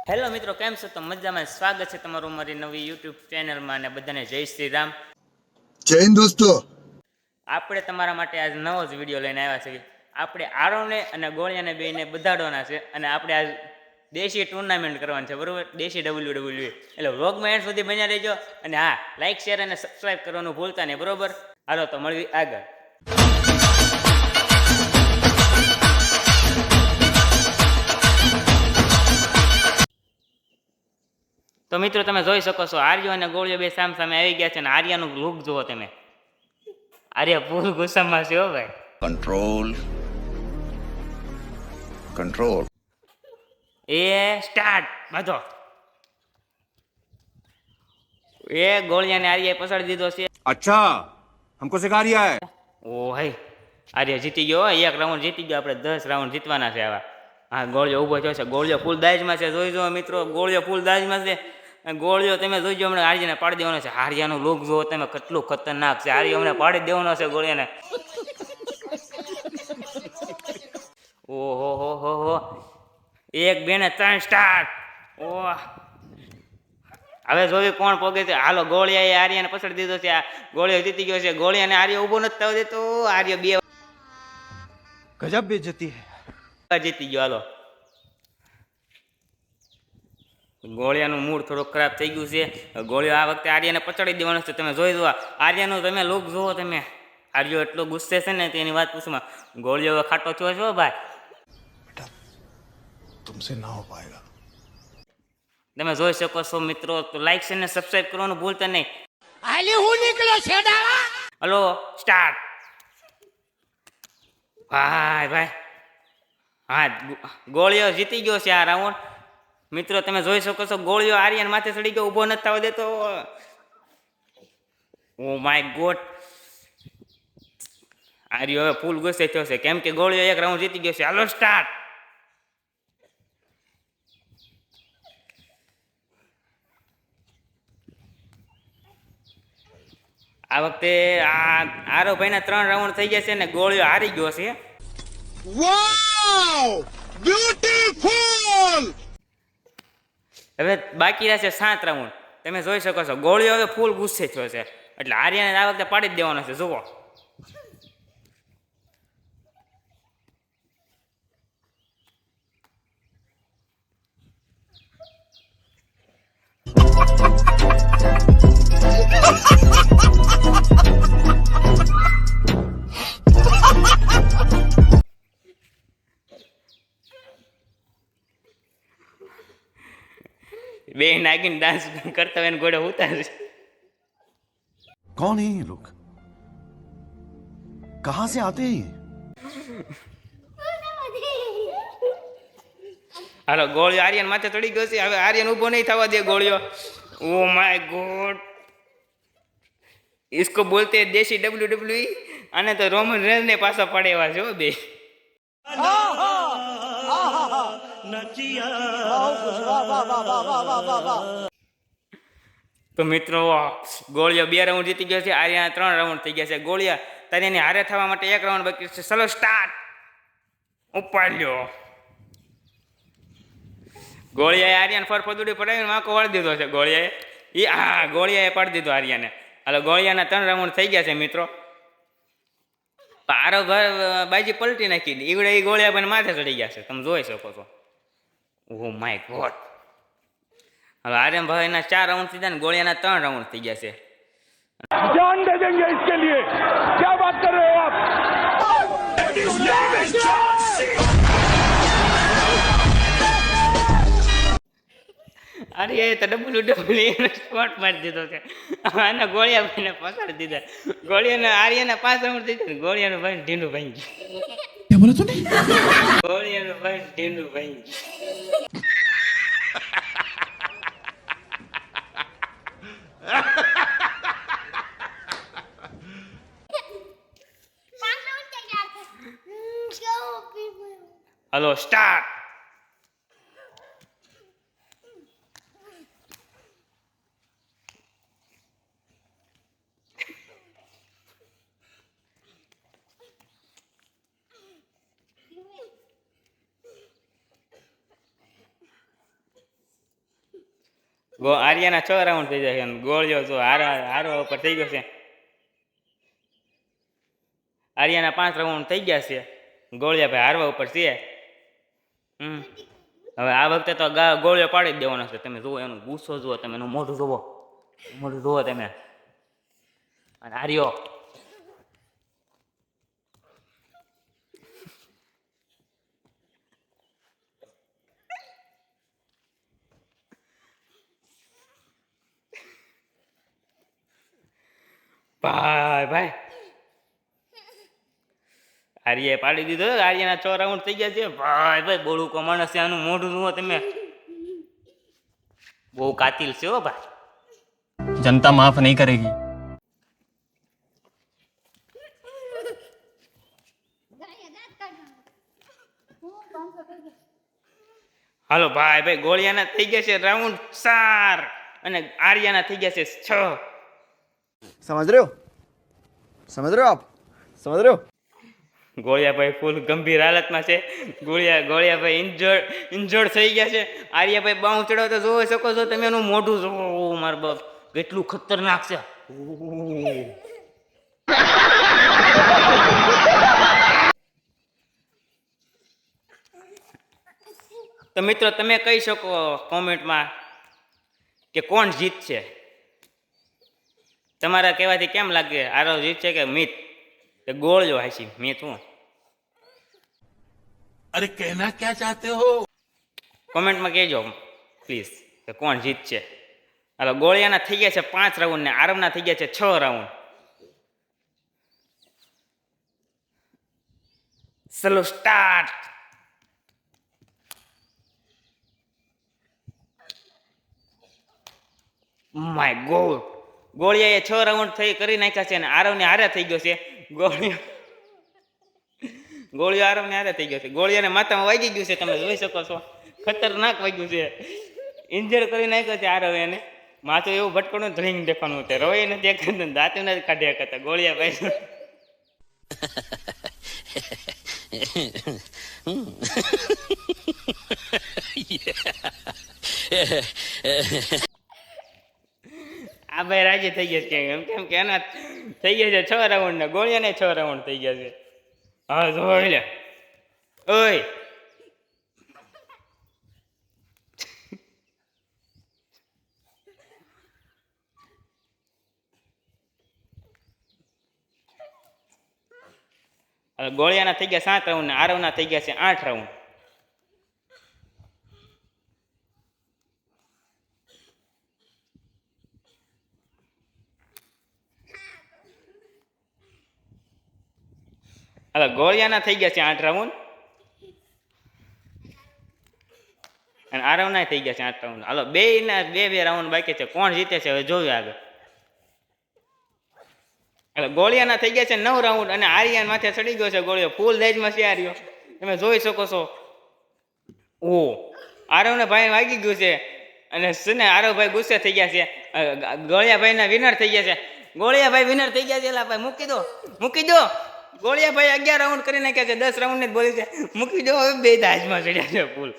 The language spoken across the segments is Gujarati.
હેલો મિત્રો, કેમ છો? તો મજામાં. સ્વાગત છે તમારું મારી નવી યુટ્યુબ ચેનલમાં અને બધાને જય શ્રી રામ. જય હિન્દ દોસ્તો. આપણે તમારા માટે આજ નવો જ વિડીયો લઈને આવ્યા છીએ. આપણે આરોને અને ગોળિયાને બેને બધાડવાના છે અને આપણે આજ દેશી ટુર્નામેન્ટ કરવાની છે, બરોબર? દેશી WWE. એટલે વ્લોગમાં એન્ડ સુધી બન્યા રહેજો અને હા, લાઈક શેર અને સબસ્ક્રાઈબ કરવાનું ભૂલતા નહીં, બરોબર? હાલો તો મળવી આગળ. તો મિત્રો તમે જોઈ શકો છો આર્યો અને ગોળિયો બે સામ સામે આવી ગયા છે અને આર્યાનું લુક જુઓ તમે. આર્ય ફૂલ ગુસ્સામાં છે હો ભાઈ. કંટ્રોલ કંટ્રોલ એ સ્ટાર્ટ બાંધો. એ ગોળિયાને આર્યાએ પસાડી દીધો છે. अच्छा हमको सिखा रिया है ઓ ભાઈ, આર્ય જીતી ગયો. એક રાઉન્ડ જીતી ગયો. આપણે 10 રાઉન્ડ જીતવાના છે આવા. હા, ગોળિયો ઊભો થયો છે. ગોળિયો ફૂલ દાજમાં છે. જોઈ જો મિત્રો, ગોળિયો ફૂલ દાજમાં છે. ગોળિયો તમે જોઈજો હમણાં આર્યને પાડી દેવાનો છે. આર્યાનું લુક જુઓ તમે, કેટલું ખતરનાક છે. આર્ય હમણાં પાડી દેવાનો છે ગોળિયાને. ઓહો હો હો હો. 1 2 ને 3 સ્ટાર્ટ. ઓહ, હવે જોયું કોણ પોગે છે. હાલો, ગોળિયાએ આર્યાને પછાડી દીધો છે. આ ગોળિયો જીતી ગયો છે. ગોળિયાને આર્ય ઊભો નથી થવા દેતો. આર્ય 2 गजब बेइज्जती है જીતી ગયો. હાલો, ગોળિયાનું મૂડ થોડુંક ખરાબ થઈ ગયું છે. ગોળિયો આ વખતે આર્યને પછાડી દેવાનો છે. તમે જોઈ જુઓ આર્યનું, તમે લુક જુઓ તમે. આર્યો એટલો ગુસ્સે છે ને તેની વાત પૂછમાં. ગોળિયો ખાટો થયો છો ભાઈ. तुमसे ना हो पाएगा તમે જોઈ શકો છો મિત્રો. તો લાઈક છે ને સબસ્ક્રાઇબ કરવાનું ભૂલતા નહીં. Hello, start. ભાઈ ભાઈ, હા, ગોળિયો જીતી ગયો છે આ રાઉન્ડ. મિત્રો તમે જોઈ શકો છો ગોળિયો આર્યન માથે ચડી ગયો, ઊભો નથી થવા દેતો. ઓ માય ગોડ, આર્યો હવે ફૂલ ગુસ્સે થયો છે કેમ કે ગોળિયો 1 રાઉન્ડ જીતી ગયો છે. હાલો, સ્ટાર્ટ. આ વખતે આરો ભાઈના 3 રાઉન્ડ થઈ ગયા છે ને ગોળિયો હારી ગયો છે. વાવ, બ્યુટીફુલ. હવે બાકી રહેશે 7 રાઉન્ડ. તમે જોઈ શકો છો ગોળિયો હવે ફૂલ ગુસ્સે થયો છે એટલે આર્યને આ વખતે પાડી જ દેવાનો છે. જુઓ, બે નાગીને ડાન્સ કરતા હોય ને ઘોડે ઉતારે છે. कौन है ये लोग कहां से आते हैं હાલો, ગોળિયો આર્યન માથે ચડી ગયો છે. હવે આર્યન ઊભો નહીં થવા દે ગોળિયો. ઓ માય ગોડ, इसको बोलते हैं देशी WWE. અને તો રોમન રેન્સ ને પાછા પડે એવા છે બે. તો મિત્રો ગોળિયો 2 રાઉન્ડ જીતી ગયો છે. આર્યના 3 રાઉન્ડ થઈ ગયા છે. ગોળિયા તારે એની હારે થવા માટે 1 રાઉન્ડ બાકી છે. ચલો, સ્ટાર્ટ. ઉપાડ્યો. ગોળિયાએ આર્યન ફરફદુડી પડાવીને વાંકો વાળી દીધો છે. ગોળિયાએ પાડી દીધો આર્યને. હાલો, ગોળિયાના 3 રાઉન્ડ થઈ ગયા છે મિત્રો. આરો બાજી પલટી નાખી ઈવડે એ ગોળિયા પણ માથે ચડી ગયા છે. તમે જોઈ શકો છો. Oh my God. હવે આર્યન ભાઈના 4 રાઉન્ડ થઈ ગયા ને ગોળિયાના 3 રાઉન્ડ થઈ ગયા છે. जान दे देंगे इसके लिए, क्या बात कर रहे हो आप? અરે એ તો WWE સ્પોટ મારી દીધો છે. આને ગોળિયા ભાઈને પકડી દીધા. ગોળિયાને આર્યના 5 રાઉન્ડ થઈ ગયા. ગોળિયાનું ભાઈ ઢીંડું ભાઈ ગયું. क्या बोला तूने ગોળિયાનું ભાઈ ઢીંડું ભાઈ ગયું. Hello, start. આર્યાના 6 રાઉન્ડ થઈ જાય છે અને ગોળિયો જો હારવા ઉપર થઈ ગયો છે. આર્યાના 5 રાઉન્ડ થઈ ગયા છે, ગોળિયા ભાઈ હારવા ઉપર છે. હવે આ વખતે તો ગોળિયો પાડી જ દેવાનો છે. તમે જુઓ એનું ગુસ્સો જુઓ, તમે એનું મોઢું જુઓ તમે. અને હાર્યો ભાઈ આર્યાએ પાડી દીધો. આર્યાના 6 રાઉન્ડ થઈ ગયા છે. ભાઈ બોલું કો માણસ છે, આનું મોઢું જુઓ તમે, બહુ કાતિલ છે હો ભાઈ. जनता माफ नहीं करेगी. હાલો ભાઈ ગોળિયાના થઈ ગયા છે રાઉન્ડ 4 અને આર્યાના થઈ ગયા છે 6. समझ रहे हो आप समझ रहे हो. ગોળિયાભાઈ ફૂલ ગંભીર હાલતમાં છે. ગોળિયાભાઈ ઇન્જર્ડ થઈ ગયા છે. આર્યાભાઈ બાઉ ચડાવ તો જોઈ શકો છો તમે, એનું મોઢું જોવો મારા બાપ, કેટલું ખતરનાક છે. તો મિત્રો તમે કહી શકો કોમેન્ટમાં કે કોણ જીતશે. તમારા કહેવાથી કેમ લાગે, આરો જીતશે કે મિત કે ગોળિયો હાસી? મિત હું अरे कहना क्या चाहते हो? કોમેન્ટમાં કહેજો પ્લીઝ કે કોણ જીતશે. હાલો ગોળિયાના થઈ ગયા છે 5 રાઉન્ડ ને આરવના થઈ ગયા છે 6 રાઉન્ડ. ચલો સ્ટાર્ટ. માય ગોડ, ગોળિયાએ 6 રાઉન્ડ કરી નાખ્યા છે અને આરવને હારે થઈ ગયો છે. ગોળિયો આરવને હારે થઈ ગયો છે. ગોળિયાને માથામાં વાગી ગયું છે, તમે જોઈ શકો છો, ખતરનાક વાગ્યું છે. ઇન્જર કરી નાખ્યો છે આરવ એને. માથું એવું ભટકણું ધ્રીંગ દેખાનું છે, રોય નથી દેખાતું, દાંતું નથી કાઢ્યા કરતા ગોળિયા ભાઈ. આ ભાઈ રાજી થઈ ગયા છે કેમ કે એના થઈ ગયા છે 6 રાઉન્ડ ને ગોળિયાને 6 રાઉન્ડ થઈ ગયા છે. હા જોઈ લે ઓય ગોળિયાના થઈ ગયા 7 રાઉન્ડ ને આરવના થઈ ગયા છે 8 રાઉન્ડ. હવે ગોળિયાના થઈ ગયા છે 8 રાઉન્ડ અને આરવના થઈ ગયા છે 8 રાઉન્ડ. હાલો બે રાઉન્ડ બાકી છે. કોણ જીતે છે હવે જોયું આગળ. એટલે ગોળિયાના થઈ ગયા છે 9 રાઉન્ડ અને આર્યન માથે ચડી ગયો છે ગોળિયો, ફૂલ દેજમાં છે આર્યો, તમે જોઈ શકો છો. ઓ આરવને ભાઈ વાગી ગયું છે અને સુને આરવભાઈ ગુસ્સે થઈ ગયા છે. ગોળિયાભાઈના વિનર થઈ ગયા છે. ગોળિયાભાઈ વિનર થઈ ગયા છે. એલા ભાઈ મૂકી દો. ગોળિયાભાઈ 11 રાઉન્ડ કરી નાખ્યા છે, 10 રાઉન્ડ ને જ બોલી છે. મૂકી દો હવે, બે દાજમાં ચડ્યા છે ફૂલ.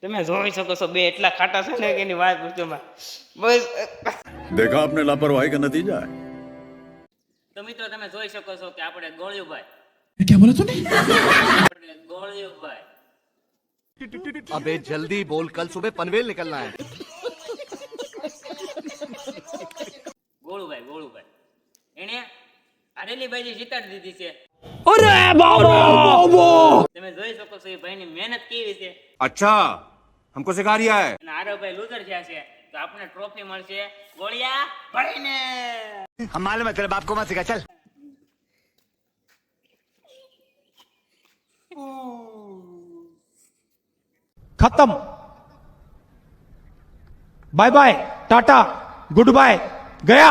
તમે જોઈ શકો છો બે એટલા ખાટા છે ને કે એની વાત પૂછો માં. બસ देखा आपने लापरवाही का नतीजा है. તો મિત્રો તમે જોઈ શકો છો કે આપણે ગોળિયોભાઈ क्या बोला तूने? ગોળિયોભાઈ अबे जल्दी बोल, कल सुबह पनवेल निकलना है. ગોળુભાઈ એને આરેલી ભાઈ જીતાડી દીધી છે. તમે જોઈ શકો છો એ ભાઈની મહેનત કેવી છે. अच्छा, हमको सिखा रिया है. અને આરવભાઈ લૂઝર થયા છે તો આપણે ટ્રોફી મળશે ગોળિયા ભાઈને. हम मालूम है तेरे बाप को मत सिखा, चल. खत्म. Bye bye, tata, good bye, गया.